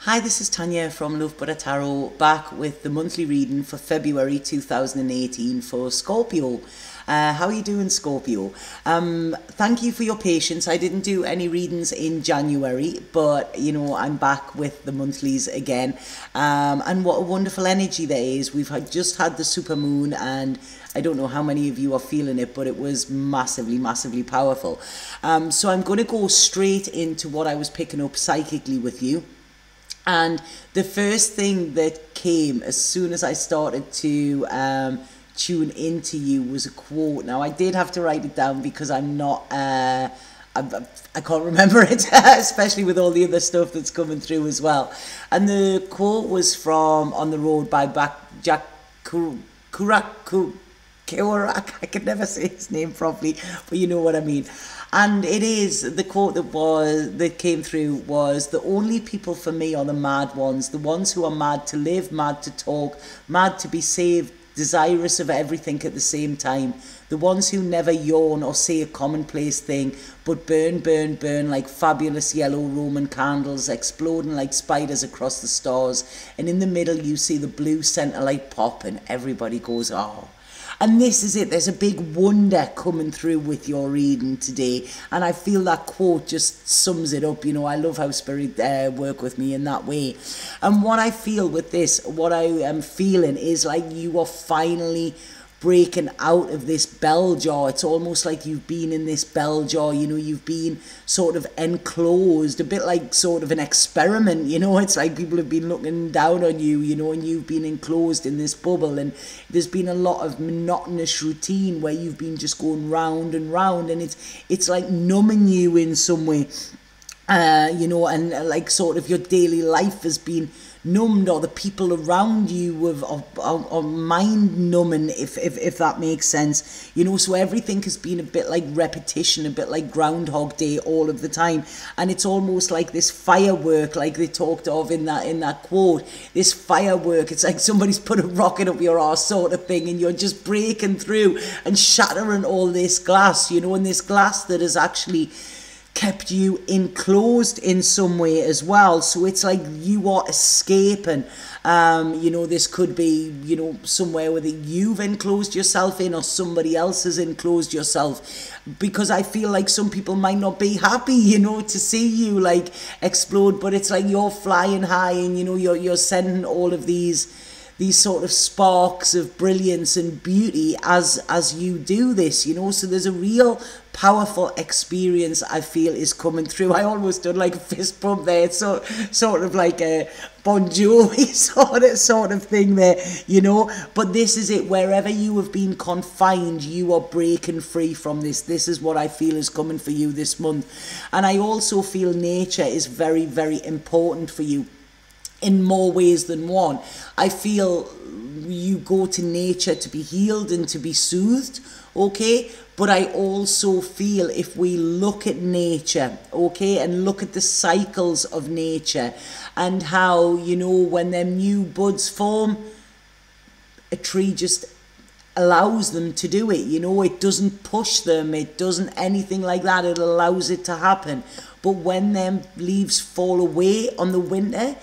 Hi, this is Tanya from Love Butter Tarot, back with the monthly reading for February 2018 for Scorpio. How are you doing, Scorpio? Thank you for your patience. I didn't do any readings in January, but I'm back with the monthlies again. And what a wonderful energy there is. We've just had the supermoon, and I don't know how many of you are feeling it, but it was massively, massively powerful. So I'm going to go straight into what I was picking up psychically with you. And the first thing that came as soon as I started to tune into you was a quote. Now, I did have to write it down because I'm not, I can't remember it, especially with all the other stuff that's coming through as well. And the quote was from On the Road by Jack Kerouac. I can never say his name properly, but you know what I mean. And it is, the quote that came through was, "The only people for me are the mad ones, the ones who are mad to live, mad to talk, mad to be saved, desirous of everything at the same time. The ones who never yawn or say a commonplace thing, but burn, burn, burn like fabulous yellow Roman candles, exploding like spiders across the stars. And in the middle you see the blue center light pop and everybody goes, oh." And this is it. There's a big wonder coming through with your reading today. And I feel that quote just sums it up. I love how spirit work with me in that way. And what I feel with this, what I am feeling is like you are finally breaking out of this bell jar. It's almost like you've been in this bell jar, you've been sort of enclosed, a bit like sort of an experiment, it's like people have been looking down on you, and you've been enclosed in this bubble, and there's been a lot of monotonous routine where you've been just going round and round, and it's like numbing you in some way, and like sort of your daily life has been numbed, or the people around you are mind numbing, if that makes sense, so everything has been a bit like repetition, a bit like Groundhog Day all of the time. And it's almost like this firework, like they talked of in that quote, this firework. It's like somebody's put a rocket up your arse sort of thing, and you're just breaking through and shattering all this glass, and this glass that is actually kept you enclosed in some way as well. So it's like you are escaping. This could be, somewhere where you've enclosed yourself in, or somebody else has enclosed yourself. Because I feel like some people might not be happy, to see you like explode, but it's like you're flying high, and you're sending all of these sort of sparks of brilliance and beauty as you do this, so there's a real powerful experience I feel is coming through. I almost done like a fist bump there. It's sort of like a Bon Jovi sort of thing there, but this is it. Wherever you have been confined, you are breaking free from this. This is what I feel is coming for you this month. And I also feel nature is very, very important for you in more ways than one. I feel you go to nature to be healed and to be soothed, okay? But I also feel if we look at nature, okay, and look at the cycles of nature and how, when them new buds form, a tree just allows them to do it, it doesn't push them, it doesn't anything like that, it allows it to happen. But when them leaves fall away on the winter,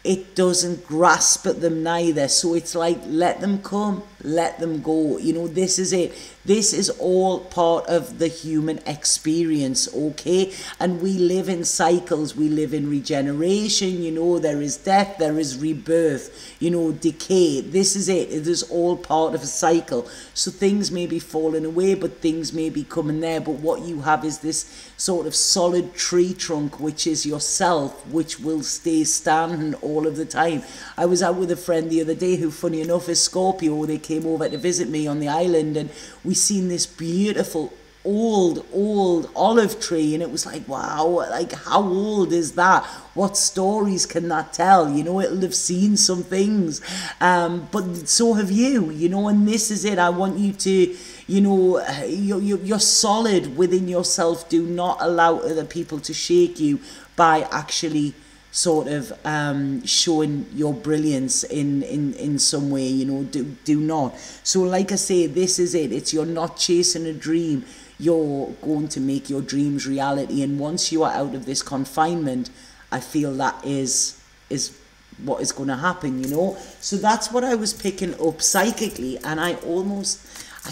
it doesn't grasp at them neither. So it's like, let them come, let them go. This is it. This is all part of the human experience, okay? And we live in cycles. We live in regeneration. There is death, there is rebirth, decay. This is it. It is all part of a cycle. So things may be falling away, but things may be coming there. But what you have is this sort of solid tree trunk, which is yourself, which will stay standing all of the time. I was out with a friend the other day who, funny enough, is Scorpio. They came over to visit me on the island, and we seen this beautiful old olive tree, and it was like, wow, like how old is that? What stories can that tell? It'll have seen some things, but so have you, and this is it. I want you to, you're solid within yourself. Do not allow other people to shake you by actually sort of showing your brilliance in some way, do not. So like I say, this is it. It's, you're not chasing a dream, you're going to make your dreams reality. And once you are out of this confinement, I feel that is is what is going to happen, you know. So that's what I was picking up psychically, and I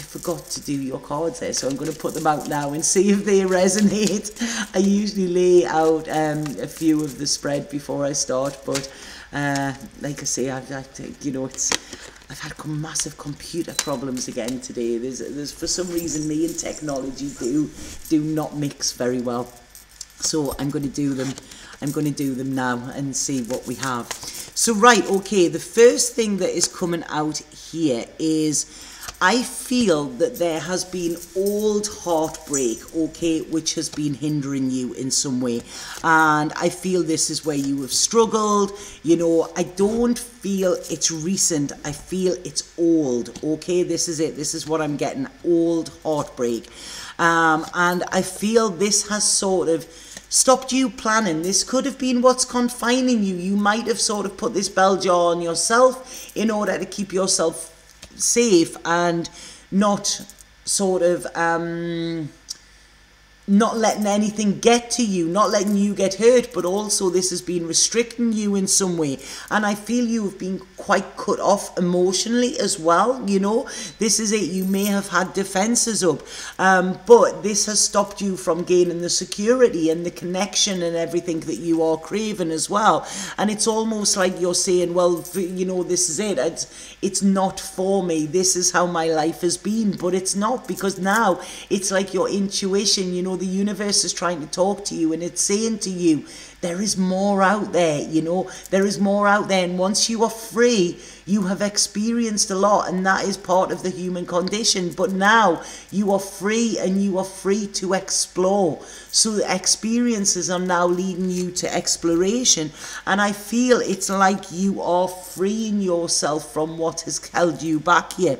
forgot to do your cards there, so I'm going to put them out now and see if they resonate. I usually lay out a few of the spread before I start, but like I say, I've had massive computer problems again today. There's for some reason me and technology do not mix very well. So I'm going to do them now and see what we have. So right, okay, the first thing that is coming out here is I feel that there has been old heartbreak, okay, which has been hindering you in some way. And I feel this is where you have struggled. You know, I don't feel it's recent. I feel it's old, okay? This is it. This is what I'm getting, old heartbreak. And I feel this has sort of stopped you planning. This could have been what's confining you. You might have sort of put this bell jar on yourself in order to keep yourself safe and not sort of not letting anything get to you, not letting you get hurt, but also this has been restricting you in some way. And I feel you have been quite cut off emotionally as well, you know. This is it. You may have had defenses up, but this has stopped you from gaining the security and the connection and everything that you are craving as well. And it's almost like you're saying, well, you know, this is it. It's not for me. This is how my life has been. But it's not, because now it's like your intuition, you know, the universe is trying to talk to you and it's saying to you, there is more out there, you know, there is more out there. And once you are free, you have experienced a lot, and that is part of the human condition. But now you are free, and you are free to explore. So the experiences are now leading you to exploration. And I feel it's like you are freeing yourself from what has held you back here.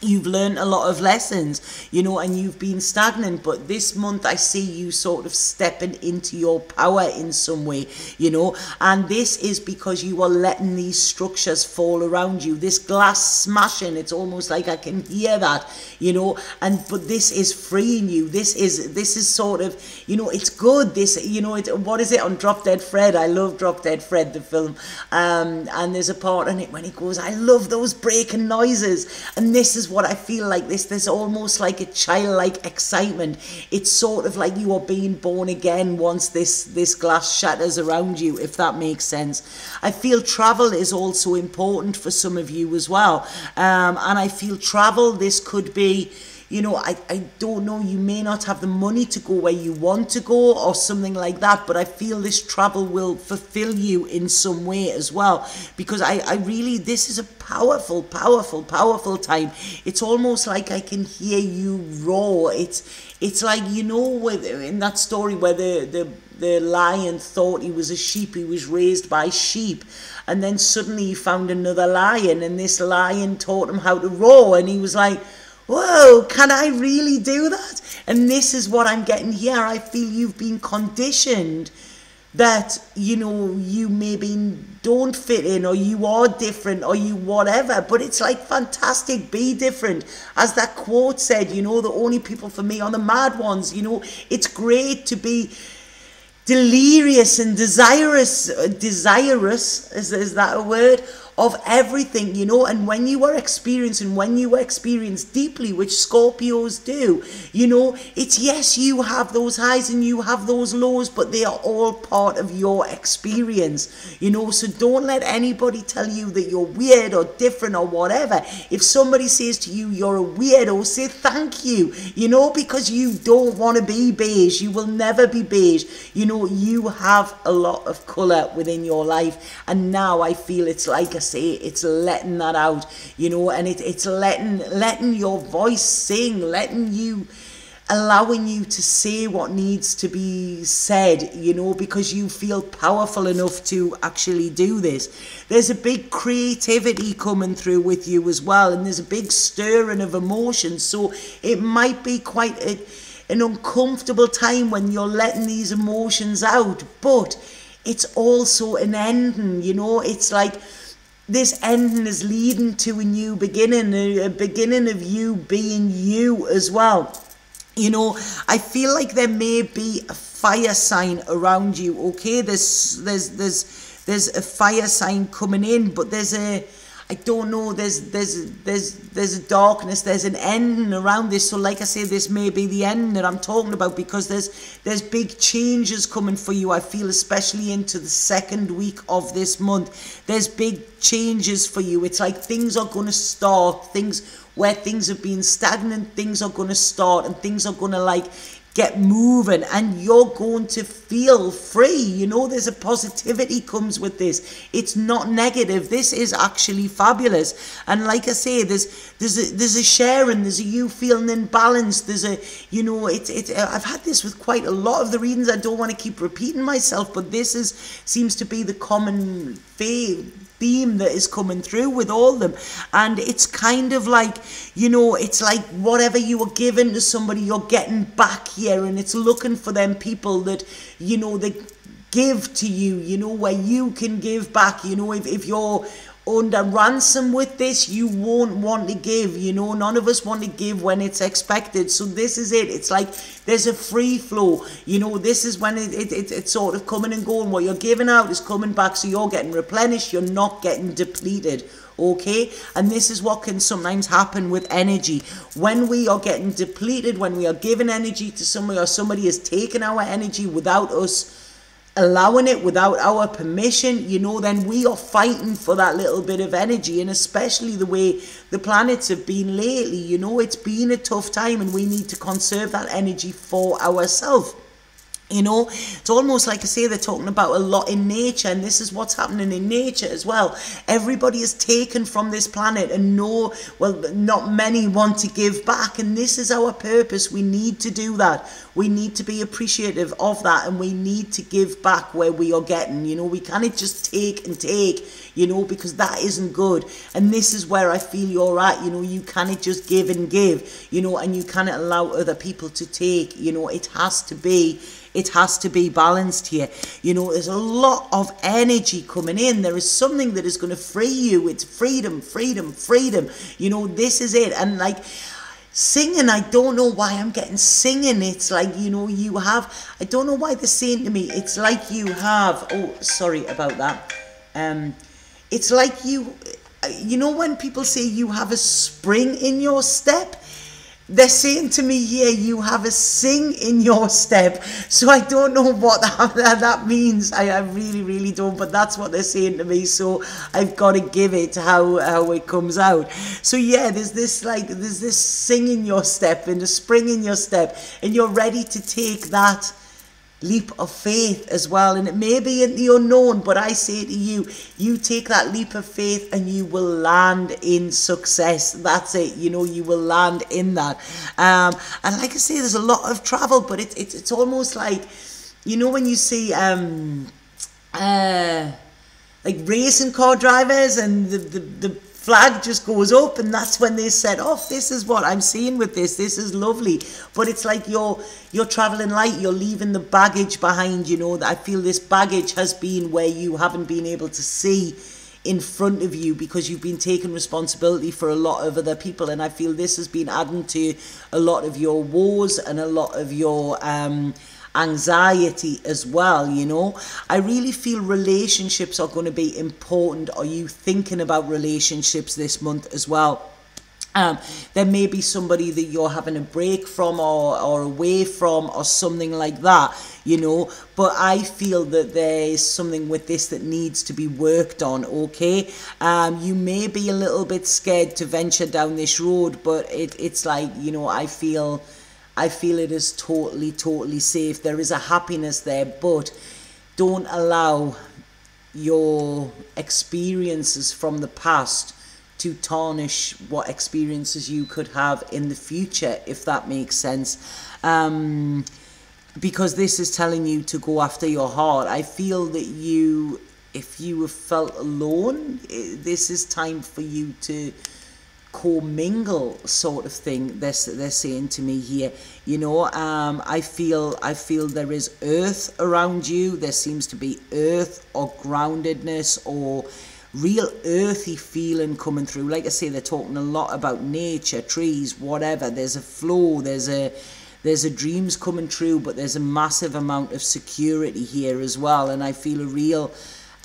You've learned a lot of lessons, you know, and you've been stagnant, but this month I see you sort of stepping into your power in some way, you know, and this is because you are letting these structures fall around you. This glass smashing, it's almost like I can hear that, you know, but this is freeing you. This is sort of, you know, it's good. This, you know, what is it on Drop Dead Fred? I love Drop Dead Fred, the film, and there's a part in it when he goes, I love those breaking noises, and this is what I feel like. There's almost like a childlike excitement. It's sort of like you are being born again once this glass shatters around you, if that makes sense. I feel travel is also important for some of you as well, and I feel travel, this could be, you know, I don't know, you may not have the money to go where you want to go or something like that, but I feel this travel will fulfill you in some way as well, because I really, this is a powerful time. It's almost like I can hear you roar. It's like, you know, in that story where the lion thought he was a sheep, he was raised by sheep, and then suddenly he found another lion, and this lion taught him how to roar, and he was like, whoa, can I really do that? And this is what I'm getting here. I feel you've been conditioned that, you know, you maybe don't fit in, or you are different, or you whatever, but it's like, fantastic, be different. As that quote said, you know, the only people for me are the mad ones. You know, it's great to be delirious and desirous, is that a word? Of everything, you know. And when you experience deeply, which Scorpios do, you know, it's, yes, you have those highs and you have those lows, but they are all part of your experience, you know. So don't let anybody tell you that you're weird or different or whatever. If somebody says to you you're a weirdo, say thank you, you know, because you don't want to be beige. You will never be beige, you know. You have a lot of colour within your life, and now I feel it's like a say, it's letting that out, you know, and it's letting your voice sing, allowing you to say what needs to be said, you know, because you feel powerful enough to actually do this. There's a big creativity coming through with you as well, and there's a big stirring of emotions, so it might be quite an uncomfortable time when you're letting these emotions out, but it's also an ending, you know. It's like this ending is leading to a new beginning, a beginning of you being you as well. You know, I feel like there may be a fire sign around you, okay? There's there's a fire sign coming in, but there's a, I don't know, there's a darkness, there's an ending around this. So like I say, this may be the end that I'm talking about, because there's big changes coming for you. I feel especially into the second week of this month, there's big changes for you. It's like things are going to start, things where things have been stagnant, things are going to start, and things are going to like get moving, and you're going to feel free. You know, there's a positivity comes with this. It's not negative. This is actually fabulous. And like I say, there's a sharing, there's a you feeling in balance. There's a, you know, I've had this with quite a lot of the readings. I don't want to keep repeating myself, but this seems to be the common theme that is coming through with all of them. And it's kind of like, you know, it's like whatever you were giving to somebody, you're getting back here, and it's looking for them people that, you know, that give to you, you know, where you can give back. You know, if you're under ransom with this, you won't want to give. You know, none of us want to give when it's expected. So this is it. It's like there's a free flow. You know, this is when it's sort of coming and going. What you're giving out is coming back, so you're getting replenished. You're not getting depleted. Okay, and this is what can sometimes happen with energy. When we are getting depleted, when we are giving energy to somebody, or somebody is taking our energy without us allowing it, without our permission, you know, then we are fighting for that little bit of energy. And especially the way the planets have been lately, you know, it's been a tough time, and we need to conserve that energy for ourselves. You know, it's almost like I say, they're talking about a lot in nature, and this is what's happening in nature as well. Everybody is taken from this planet, and not many want to give back, and this is our purpose. We need to do that. We need to be appreciative of that, and we need to give back where we are getting. You know, we can't just take and take, you know, because that isn't good. And this is where I feel you're at. You know, you can't just give and give, you know, and you can't allow other people to take. You know, it has to be balanced here. You know, there's a lot of energy coming in. There is something that is going to free you. It's freedom, freedom, freedom. You know, this is it. And like singing, I don't know why I'm getting singing. It's like, you know, you have, I don't know why they're saying to me, it's like you have, oh, sorry about that. It's like you know, when people say you have a spring in your step, they're saying to me here, you have a sing in your step. So I don't know what that means. I really, really don't. But that's what they're saying to me. So I've got to give it how it comes out. So yeah, there's this sing in your step and a spring in your step. And you're ready to take that leap of faith as well. And it may be in the unknown, but I say to you, you take that leap of faith and you will land in success. That's it. You know, you will land in that. And like I say, there's a lot of travel, but it's almost like, you know, when you see like racing car drivers, and the flag just goes up, and that's when they said, oh, this is what I'm seeing with this is lovely. But it's like you're traveling light, you're leaving the baggage behind. You know, I feel this baggage has been where you haven't been able to see in front of you, because you've been taking responsibility for a lot of other people. And I feel this has been adding to a lot of your woes and a lot of your anxiety as well. You know, I really feel relationships are going to be important. Are you thinking about relationships this month as well? There may be somebody that you're having a break from or away from or something like that, you know, but I feel that there is something with this that needs to be worked on, okay? You may be a little bit scared to venture down this road, but it's like, you know, I feel it is totally safe. There is a happiness there, but don't allow your experiences from the past to tarnish what experiences you could have in the future, if that makes sense. Because this is telling you to go after your heart. I feel that if you have felt alone, this is time for you to co-mingle, sort of thing. They're saying to me here, you know. I feel there is earth around you. There seems to be earth or groundedness or real earthy feeling coming through. Like I say, they're talking a lot about nature, trees, whatever. There's a flow, there's a dreams coming true, but there's a massive amount of security here as well. And I feel a real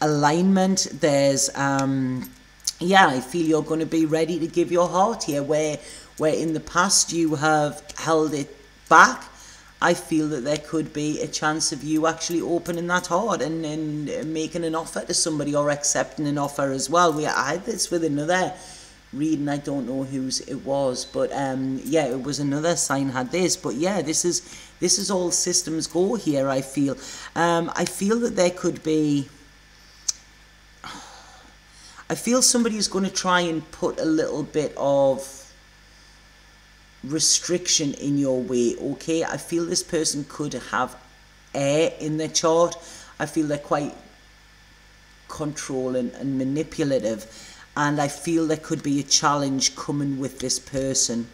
alignment. There's yeah, I feel you're going to be ready to give your heart here, where in the past you have held it back. I feel that there could be a chance of you actually opening that heart and making an offer to somebody, or accepting an offer as well. I had this with another reading, I don't know whose it was, but yeah, it was another sign had this. But yeah, this is all systems go here. I feel that there could be, I feel somebody is going to try and put a little bit of restriction in your way, okay? I feel this person could have air in their chart. I feel they're quite controlling and manipulative, and I feel there could be a challenge coming with this person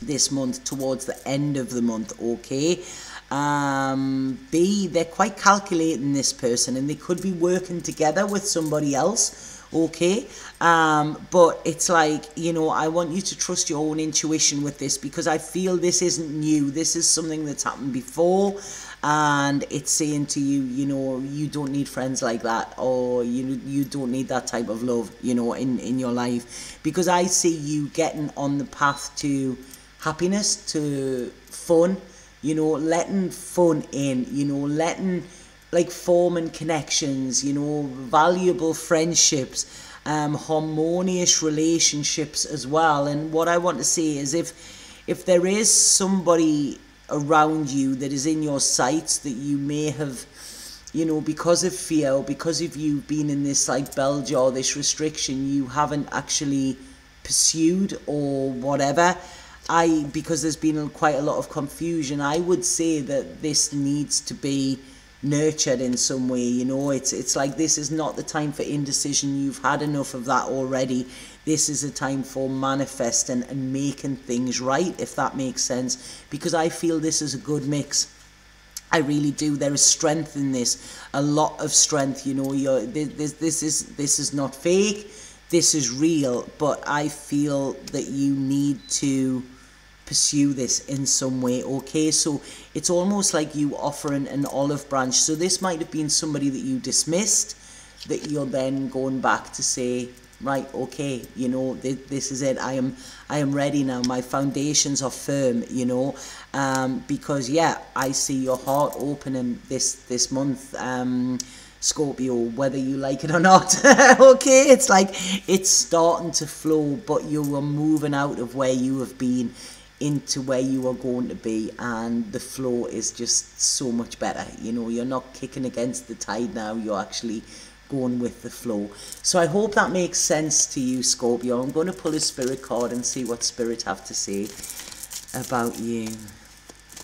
this month, towards the end of the month, okay? They're quite calculating, this person, and they could be working together with somebody else, okay? But it's like, you know, I want you to trust your own intuition with this, because I feel this isn't new. This is something that's happened before, and it's saying to you, you know, you don't need friends like that, or you don't need that type of love, you know, in your life, because I see you getting on the path to happiness, to fun, you know, letting fun in, you know, letting, like, forming connections, you know, valuable friendships, harmonious relationships as well. And what I want to say is, if there is somebody around you that is in your sights that you may have, you know, because of fear, or because of you being in this, like, bell jar, this restriction, you haven't actually pursued or whatever, because there's been quite a lot of confusion, I would say that this needs to be nurtured in some way. You know, it's like, this is not the time for indecision. You've had enough of that already. This is a time for manifesting and making things right, if that makes sense, because I feel this is a good mix. I really do. There is strength in this, a lot of strength. You know, this is not fake. This is real. But I feel that you need to pursue this in some way, okay? So it's almost like you offering an olive branch. So this might have been somebody that you dismissed, that you're then going back to say, right, okay, you know, this is it. I am ready now. My foundations are firm, you know, because yeah, I see your heart opening this month, Scorpio, whether you like it or not. Okay, it's like, it's starting to flow, but you are moving out of where you have been into where you are going to be, and the flow is just so much better. You know, you're not kicking against the tide now, you're actually going with the flow. So I hope that makes sense to you, Scorpio. I'm going to pull a spirit card and see what spirit have to say about you.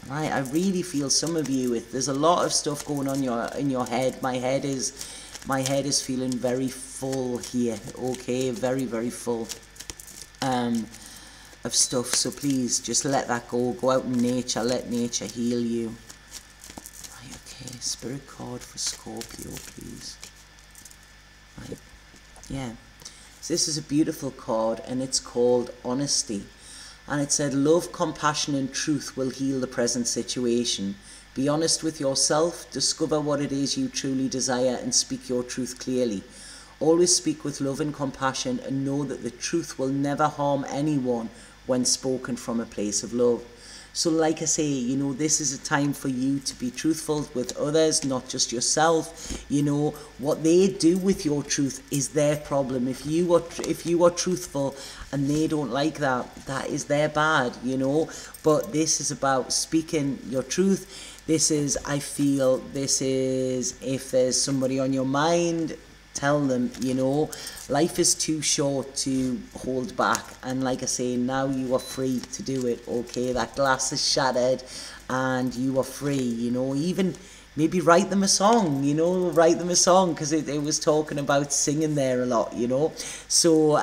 Right, I really feel some of you, there's a lot of stuff going on in your head. My head is feeling very full here, okay? Very, very full of stuff. So please just let that go out in nature, let nature heal you. Right, okay, spirit card for Scorpio, please. Right, yeah, so this is a beautiful card, and it's called Honesty, and it said, love, compassion and truth will heal the present situation. Be honest with yourself, discover what it is you truly desire, and speak your truth clearly. Always speak with love and compassion, and know that the truth will never harm anyone when spoken from a place of love. So like I say, you know, this is a time for you to be truthful with others, not just yourself. You know, what they do with your truth is their problem. If you are truthful and they don't like that, that is their bad, you know. But this is about speaking your truth. This is, I feel, this is, if there's somebody on your mind, tell them, you know, life is too short to hold back. And like I say, now you are free to do it, okay? That glass is shattered and you are free, you know. Even maybe write them a song, you know, write them a song, because it was talking about singing there a lot, you know. So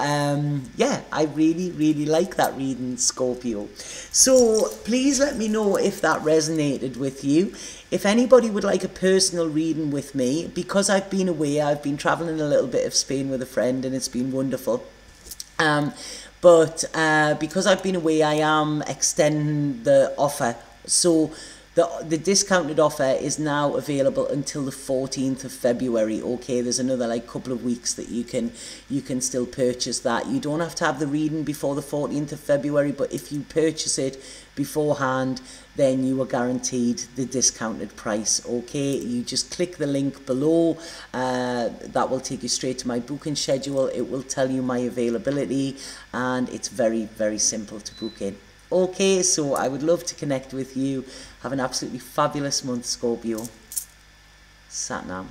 yeah, I really, really like that reading, Scorpio. So please let me know if that resonated with you. If anybody would like a personal reading with me, because I've been away, I've been traveling a little bit of Spain with a friend, and it's been wonderful. But because I've been away, I am extending the offer. So The discounted offer is now available until the 14th of February. Okay, there's another like couple of weeks that you can still purchase that. You don't have to have the reading before the 14th of February, but if you purchase it beforehand, then you are guaranteed the discounted price. Okay, you just click the link below, that will take you straight to my booking schedule. It will tell you my availability, and it's very, very simple to book in. Okay, so I would love to connect with you. Have an absolutely fabulous month, Scorpio. Satnam.